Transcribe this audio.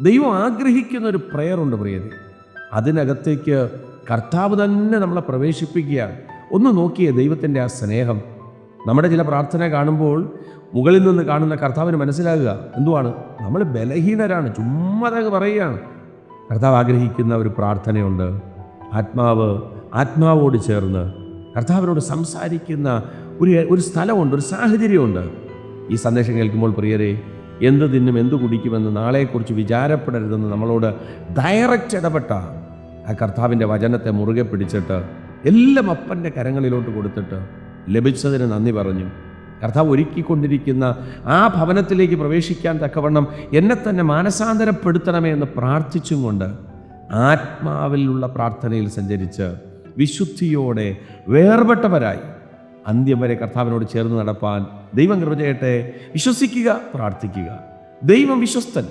ദൈവം ആഗ്രഹിക്കുന്ന ഒരു പ്രയറുണ്ട് പ്രിയരെ. അതിനകത്തേക്ക് കർത്താവ് തന്നെ നമ്മളെ പ്രവേശിപ്പിക്കുകയാണ്. ഒന്ന് നോക്കിയേ ദൈവത്തിൻ്റെ ആ സ്നേഹം. നമ്മുടെ ചില പ്രാർത്ഥന കാണുമ്പോൾ മുകളിൽ നിന്ന് കാണുന്ന കർത്താവിന് മനസ്സിലാകുക എന്തുവാണ്, നമ്മൾ ബലഹീനരാണ്, ചുമ്മാതെ പറയുകയാണ്. കർത്താവ് ആഗ്രഹിക്കുന്ന ഒരു പ്രാർത്ഥനയുണ്ട്. ആത്മാവോട് ചേർന്ന് കർത്താവിനോട് സംസാരിക്കുന്ന ഒരു സ്ഥലമുണ്ട്, ഒരു സാഹചര്യമുണ്ട്. ഈ സന്ദേശം കേൾക്കുമ്പോൾ പ്രിയരെ, എന്ത് തിന്നും എന്ത് കുടിക്കുമെന്ന് നാളെക്കുറിച്ച് വിചാരപ്പെടരുതെന്ന് നമ്മളോട് ഡയറക്റ്റ് ഇടപെട്ട ആ കർത്താവിൻ്റെ വചനത്തെ മുറുകെ പിടിച്ചിട്ട് എല്ലാം അപ്പൻ്റെ കരങ്ങളിലോട്ട് കൊടുത്തിട്ട് ലഭിച്ചതിന് നന്ദി പറഞ്ഞു കർത്താവ് ഒരുക്കിക്കൊണ്ടിരിക്കുന്ന ആ ഭവനത്തിലേക്ക് പ്രവേശിക്കാൻ തക്കവണ്ണം എന്നെ തന്നെ മാനസാന്തരപ്പെടുത്തണമേ എന്ന് പ്രാർത്ഥിച്ചും കൊണ്ട് ആത്മാവിലുള്ള പ്രാർത്ഥനയിൽ സഞ്ചരിച്ച് വിശുദ്ധിയോടെ വേർപെട്ടവരായി അന്ത്യം വരെ കർത്താവിനോട് ചേർന്ന് നടപ്പാൻ ദൈവം കൃപ ചെയ്യട്ടെ. വിശ്വസിക്കുക, പ്രാർത്ഥിക്കുക. ദൈവം വിശ്വസ്തൻ.